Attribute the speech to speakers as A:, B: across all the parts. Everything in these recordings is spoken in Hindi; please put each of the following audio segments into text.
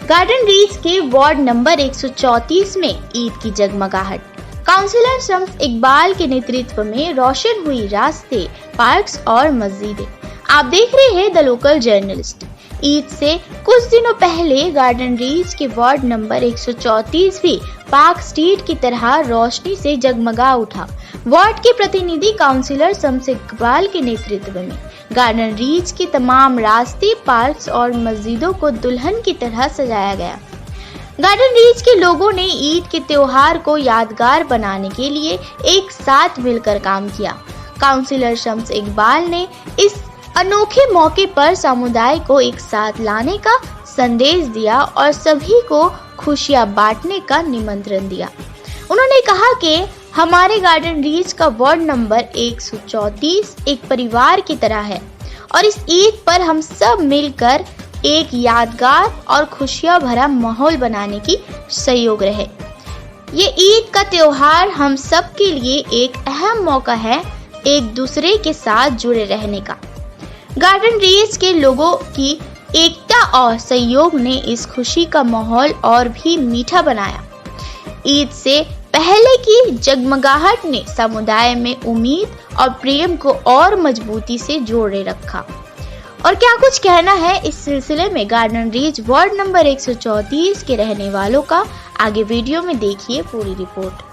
A: गार्डन रीच के वार्ड नंबर 134 में ईद की जगमगाहट। काउंसिलर शम्स इकबाल के नेतृत्व में रोशन हुई रास्ते, पार्क्स और मस्जिदें। आप देख रहे हैं द लोकल जर्नलिस्ट। ईद से कुछ दिनों पहले गार्डन रीच के वार्ड नंबर 134 भी पार्क स्ट्रीट की तरह रोशनी से जगमगा उठा। वार्ड के प्रतिनिधि काउंसिलर शम्स इकबाल के नेतृत्व में गार्डन रीच के तमाम रास्ते, पार्क्स और मस्जिदों को दुल्हन की तरह सजाया गया। गार्डन रीच के लोगों ने ईद के त्योहार को यादगार बनाने के लिए एक साथ मिलकर काम किया। काउंसिलर शम्स इकबाल ने इस अनोखे मौके पर समुदाय को एक साथ लाने का संदेश दिया और सभी को खुशियां बांटने का निमंत्रण दिया। उन्होंने कहा कि हमारे गार्डन रीच का वार्ड नंबर 134 एक परिवार की तरह है और इस ईद पर हम सब मिलकर एक यादगार और खुशियां भरा माहौल बनाने की सहयोग रहे। ये ईद का त्योहार हम सब के लिए एक अहम मौका है एक दूसरे के साथ जुड़े रहने का। गार्डन रीच के लोगों की एकता और सहयोग ने इस खुशी का माहौल और भी मीठा बनाया। ईद से पहले की जगमगाहट ने समुदाय में उम्मीद और प्रेम को और मजबूती से जोड़े रखा। और क्या कुछ कहना है इस सिलसिले में गार्डन रीच वार्ड नंबर 134 के रहने वालों का, आगे वीडियो में देखिए पूरी रिपोर्ट।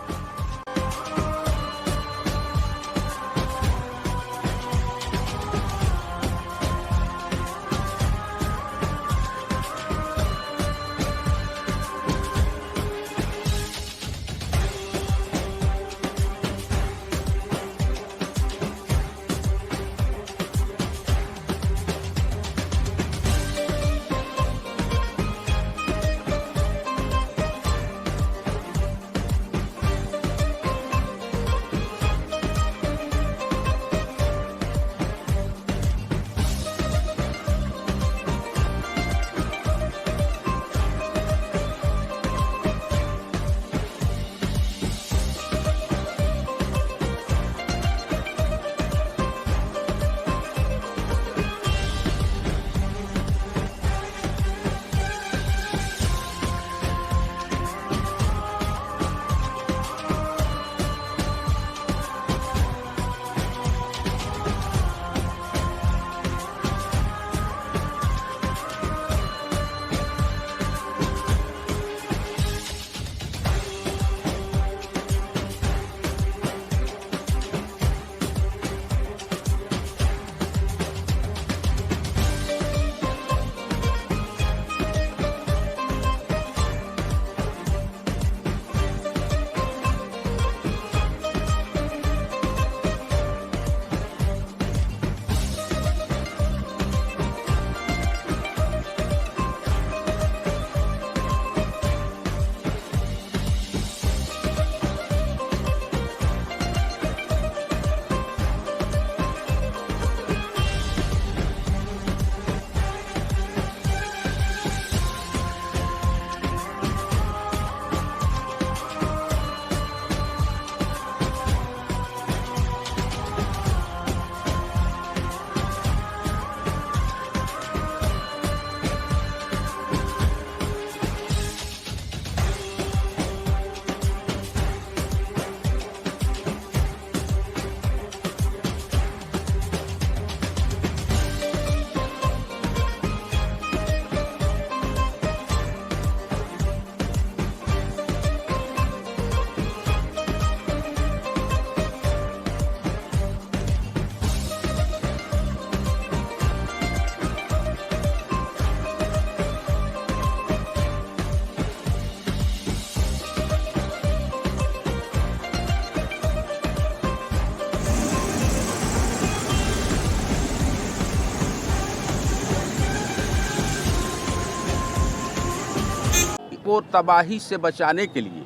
B: को तबाही से बचाने के लिए,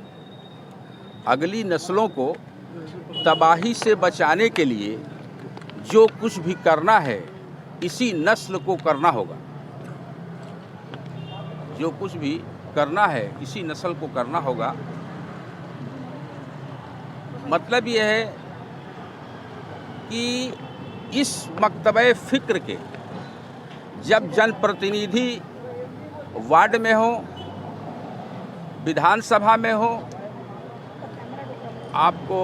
B: अगली नस्लों को तबाही से बचाने के लिए जो कुछ भी करना है इसी नस्ल को करना होगा। जो कुछ भी करना है इसी नस्ल को करना होगा। मतलब यह है कि इस मकतबे फ़िक्र के जब जनप्रतिनिधि वार्ड में हो विधानसभा में हो, आपको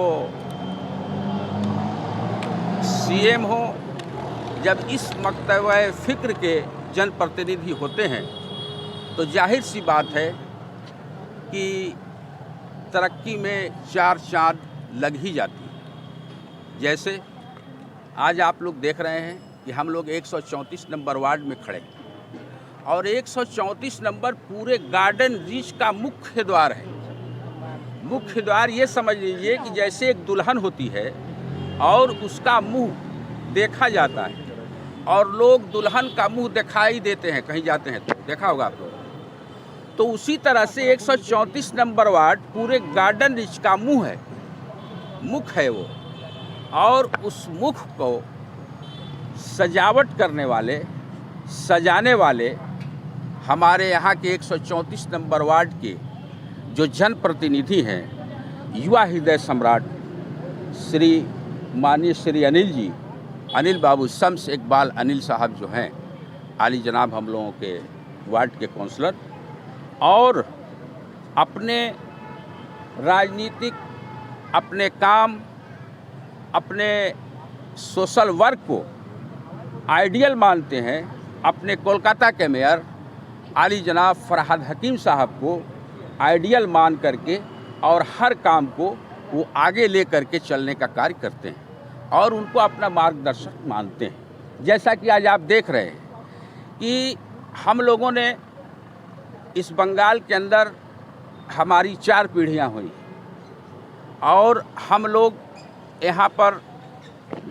B: सीएम हो, जब इस मकतब फ़िक्र के जनप्रतिनिधि होते हैं तो जाहिर सी बात है कि तरक्की में चार चांद लग ही जाती है। जैसे आज आप लोग देख रहे हैं कि हम लोग 134 नंबर वार्ड में खड़े हैं और 134 नंबर पूरे गार्डन रीच का मुख्य द्वार है। मुख्य द्वार ये समझ लीजिए कि जैसे एक दुल्हन होती है और उसका मुंह देखा जाता है और लोग दुल्हन का मुंह दिखाई देते हैं, कहीं जाते हैं तो देखा होगा आप लोग। तो उसी तरह से 134 नंबर वार्ड पूरे गार्डन रिच का मुंह है, मुख है वो, और उस मुख को सजावट करने वाले, सजाने वाले हमारे यहाँ के 134 नंबर वार्ड के जो जनप्रतिनिधि हैं, युवा हृदय सम्राट श्री माननीय श्री अनिल जी, अनिल बाबू शम्स इकबाल अनिल साहब जो हैं, आली जनाब हम लोगों के वार्ड के काउंसलर, और अपने राजनीतिक, अपने काम, अपने सोशल वर्क को आइडियल मानते हैं। अपने कोलकाता के मेयर आली जनाब फरहाद हकीम साहब को आइडियल मान करके और हर काम को वो आगे ले करके चलने का कार्य करते हैं और उनको अपना मार्गदर्शक मानते हैं। जैसा कि आज आप देख रहे हैं कि हम लोगों ने इस बंगाल के अंदर हमारी 4 पीढ़ियां हुई और हम लोग यहाँ पर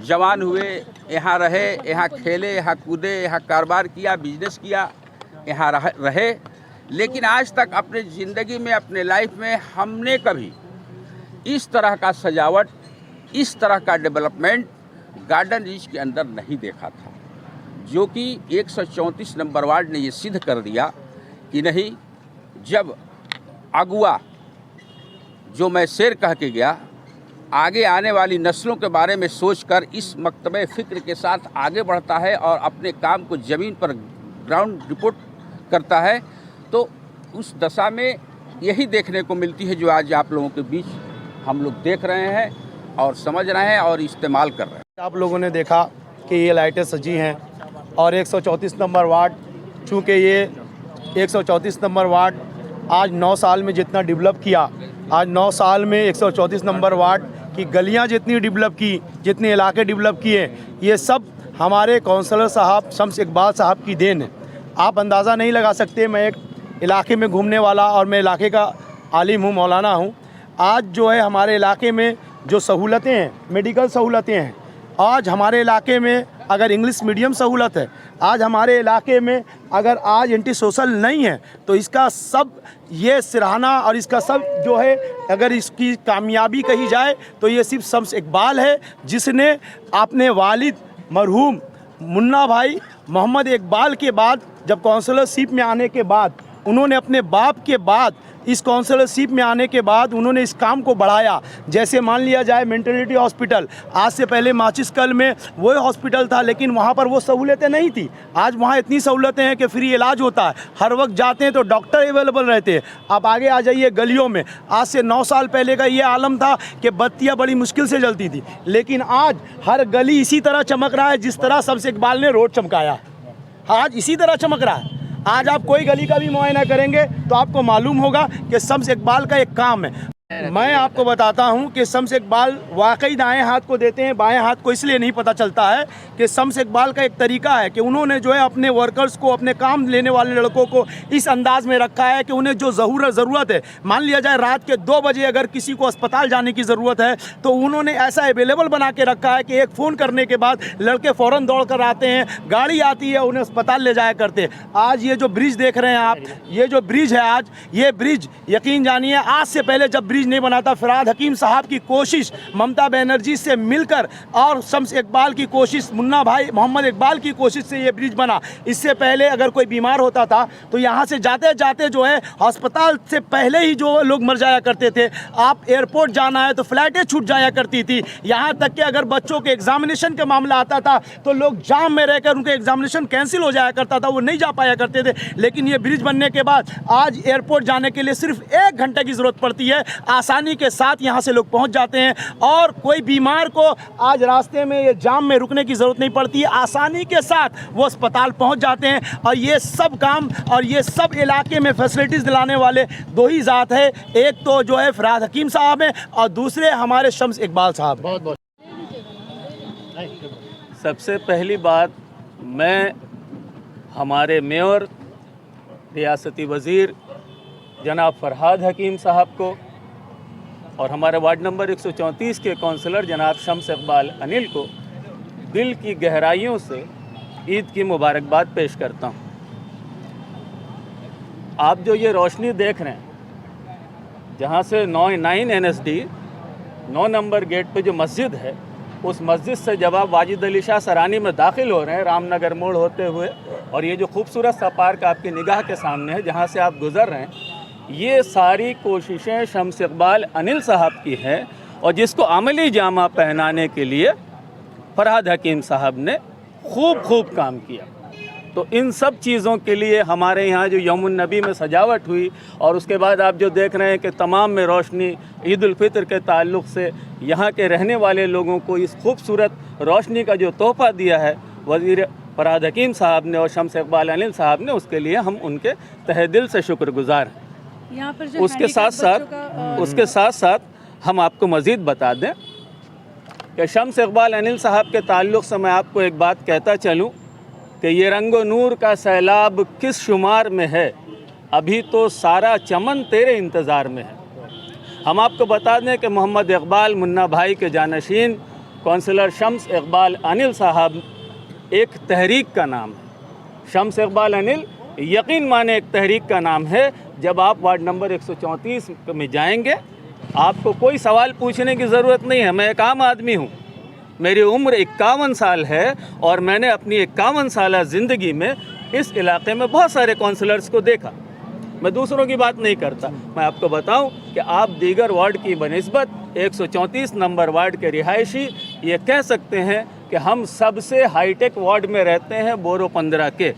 B: जवान हुए, यहाँ रहे, यहाँ खेले, यहाँ कूदे, यहाँ कारोबार किया, बिजनेस किया, यहाँ रहे। लेकिन आज तक अपने ज़िंदगी में, अपने लाइफ में हमने कभी इस तरह का सजावट, इस तरह का डेवलपमेंट गार्डन रीच के अंदर नहीं देखा था, जो कि 134 नंबर वार्ड ने ये सिद्ध कर दिया कि नहीं। जब अगुआ, जो मैं शेर कह के गया, आगे आने वाली नस्लों के बारे में सोचकर इस मकतबे फ़िक्र के साथ आगे बढ़ता है और अपने काम को ज़मीन पर ग्राउंड रिपोर्ट करता है, तो उस दशा में यही देखने को मिलती है जो आज आप लोगों के बीच हम लोग देख रहे हैं और समझ रहे हैं और इस्तेमाल कर रहे हैं।
C: आप लोगों ने देखा कि ये लाइटें सजी हैं और 134 नंबर वार्ड, चूँकि ये 134 नंबर वार्ड आज 9 साल में जितना डेवलप किया, आज 9 साल में 134 नंबर वार्ड की गलियां जितनी डेवलप की, जितने इलाके डेवलप किए, ये सब हमारे काउंसलर साहब शम्स इकबाल साहब की देन है। आप अंदाज़ा नहीं लगा सकते। मैं एक इलाके में घूमने वाला और मैं इलाके का आलिम हूँ, मौलाना हूँ। आज जो है हमारे इलाके में जो सहूलतें हैं, मेडिकल सहूलतें हैं, आज हमारे इलाके में अगर इंग्लिश मीडियम सहूलत है, आज हमारे इलाके में अगर आज एंटी सोशल नहीं है, तो इसका सब ये सराहना और इसका सब जो है, अगर इसकी कामयाबी कही जाए तो ये सिर्फ शम्स इकबाल है, जिसने अपने वालिद मरहूम मुन्ना भाई मोहम्मद इकबाल के बाद, जब काउंसलरशिप में आने के बाद, उन्होंने अपने बाप के बाद इस काउंसलरशिप में आने के बाद उन्होंने इस काम को बढ़ाया। जैसे मान लिया जाए मेंटलिटी हॉस्पिटल, आज से पहले माचिसकल में वो हॉस्पिटल था, लेकिन वहाँ पर वो सहूलतें नहीं थी। आज वहाँ इतनी सहूलतें हैं कि फ्री इलाज होता है, हर वक्त जाते हैं तो डॉक्टर अवेलेबल रहते हैं। आप आगे आ जाइए गलियों में, आज से 9 साल पहले का ये आलम था कि बत्तियाँ बड़ी मुश्किल से जलती थी, लेकिन आज हर गली इसी तरह चमक रहा है जिस तरह शम्स इकबाल ने रोड चमकाया। आज इसी तरह चमक रहा है। आज आप कोई गली का भी मुआयना करेंगे तो आपको मालूम होगा कि शम्स इकबाल का एक काम है। मैं आपको बताता हूं कि शम्स इकबाल वाकई दाएं हाथ को देते हैं, बाएं हाथ को इसलिए नहीं पता चलता है कि शम्स इकबाल का एक तरीका है कि उन्होंने जो है अपने वर्कर्स को, अपने काम लेने वाले लड़कों को इस अंदाज में रखा है कि उन्हें जो ज़रूरत है, मान लिया जाए रात के 2 बजे अगर किसी को अस्पताल जाने की ज़रूरत है तो उन्होंने ऐसा अवेलेबल बना के रखा है कि एक फ़ोन करने के बाद लड़के फ़ौरन दौड़ कर आते हैं, गाड़ी आती है, उन्हें अस्पताल ले जाया करते हैं। आज ये जो ब्रिज देख रहे हैं आप, ये जो ब्रिज है आज, ये ब्रिज यकीन जानिए आज से पहले जब ब्रिज ब्रिज नहीं बना था। फरहाद हकीम साहब की कोशिश, ममता बनर्जी से मिलकर और शम्स इकबाल की कोशिश, मुन्ना भाई मोहम्मद इकबाल की कोशिश से ये ब्रिज बना। इससे पहले अगर कोई बीमार होता था तो यहाँ से जाते जाते जो है अस्पताल से पहले ही जो लोग मर जाया करते थे। आप एयरपोर्ट जाना है तो फ्लाइटें छूट जाया करती थी। यहाँ तक कि अगर बच्चों के एग्जामिनेशन का मामला आता था तो लोग जाम में रहकर उनके एग्जामिनेशन कैंसिल हो जाया करता था, वो नहीं जा पाया करते थे। लेकिन ये ब्रिज बनने के बाद आज एयरपोर्ट जाने के लिए सिर्फ 1 घंटे की ज़रूरत पड़ती है। आसानी के साथ यहाँ से लोग पहुँच जाते हैं और कोई बीमार को आज रास्ते में ये जाम में रुकने की ज़रूरत नहीं पड़ती है। आसानी के साथ वो अस्पताल पहुँच जाते हैं। और ये सब काम और ये सब इलाके में फैसिलिटीज़ दिलाने वाले 2 ही ज़ात है, एक तो जो है फरहाद हकीम साहब हैं और दूसरे हमारे शम्स इकबाल साहब। बहुत बहुत
D: सबसे पहली बात, मैं हमारे मेयर, रियासती वज़ीर जनाब फरहाद हकीम साहब को और हमारे वार्ड नंबर 134 के काउंसलर जनाब शम्स इकबाल अनिल को दिल की गहराइयों से ईद की मुबारकबाद पेश करता हूँ। आप जो ये रोशनी देख रहे हैं, जहाँ से 9 NSD 9 नंबर गेट पे जो मस्जिद है, उस मस्जिद से जब आप वाजिद अली शाह सरानी में दाखिल हो रहे हैं रामनगर मोड़ होते हुए, और ये जो खूबसूरत सा पार्क आपकी निगाह के सामने है जहाँ से आप गुज़र रहे हैं, ये सारी कोशिशें शम्स इकबाल अनिल साहब की हैं और जिसको अमली जामा पहनाने के लिए फरहाद हकीम साहब ने खूब काम किया। तो इन सब चीज़ों के लिए हमारे यहाँ जो यौमुन नबी में सजावट हुई और उसके बाद आप जो देख रहे हैं कि तमाम में रोशनी, ईद उल फितर के ताल्लुक़ से यहाँ के रहने वाले लोगों को इस खूबसूरत रोशनी का जो तोहफ़ा दिया है वज़ीर फरहाद हकीम साहब ने और शम्स इकबाल अनिल साहब ने, उसके लिए हम उनके तहे दिल से शुक्रगुज़ार हैं।
E: यहाँ पर जो
D: उसके साथ साथ हम आपको मज़ीद बता दें कि शम्स इकबाल अनिल साहब के ताल्लुक़ से मैं आपको एक बात कहता चलूँ कि ये रंगो नूर का सैलाब किस शुमार में है, अभी तो सारा चमन तेरे इंतज़ार में है। हम आपको बता दें कि मोहम्मद इकबाल मुन्ना भाई के जानशीन काउंसलर शम्स इकबाल अनिल साहब एक तहरीक का नाम है। शम्स इकबाल अनिल यकीन माने एक तहरीक का नाम है। जब आप वार्ड नंबर 134 में जाएंगे, आपको कोई सवाल पूछने की ज़रूरत नहीं है। मैं एक आम आदमी हूँ, मेरी उम्र 51 साल है और मैंने अपनी 51 साल ज़िंदगी में इस इलाके में बहुत सारे काउंसलर्स को देखा। मैं दूसरों की बात नहीं करता, मैं आपको बताऊं कि आप दीगर वार्ड की बनिस्बत 134 नंबर वार्ड के रिहायशी ये कह सकते हैं कि हम सबसे हाईटेक वार्ड में रहते हैं बोरो 15 के,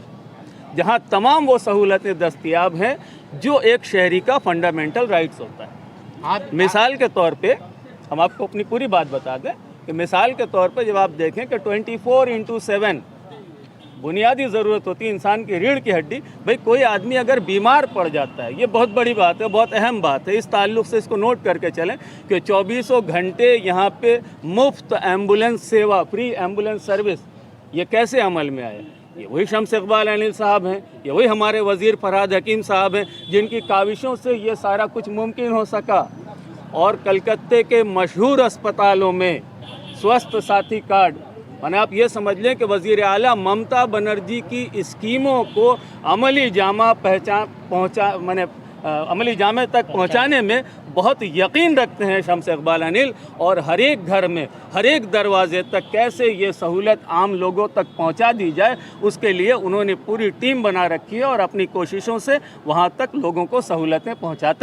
D: जहां तमाम वो सहूलतें दस्तयाब हैं जो एक शहरी का फंडामेंटल राइट्स होता है। मिसाल के तौर पे हम आपको अपनी पूरी बात बता दें कि मिसाल के तौर पे जब आप देखें कि 24/7 बुनियादी ज़रूरत होती है इंसान की रीढ़ की हड्डी। भाई कोई आदमी अगर बीमार पड़ जाता है, ये बहुत बड़ी बात है, बहुत अहम बात है, इस ताल्लुक़ से इसको नोट करके चलें कि 24 घंटे यहाँ पे मुफ्त एम्बुलेंस सेवा, फ्री एम्बुलेंस सर्विस, ये कैसे अमल में आया? ये वही शम्स इकबाल अनिल साहब हैं, ये वही हमारे वज़ीर फरहाद हकीम साहब हैं जिनकी काविशों से ये सारा कुछ मुमकिन हो सका। और कलकत्ते के मशहूर अस्पतालों में स्वस्थ साथी कार्ड, माने आप ये समझ लें कि वज़ीर आला ममता बनर्जी की स्कीमों को अमली जामे तक पहुंचाने में बहुत यकीन रखते हैं शम्स इकबाल अनिल। और हर एक घर में, हर एक दरवाजे तक कैसे ये सहूलत आम लोगों तक पहुंचा दी जाए, उसके लिए उन्होंने पूरी टीम बना रखी है और अपनी कोशिशों से वहां तक लोगों को सहूलतें पहुंचाते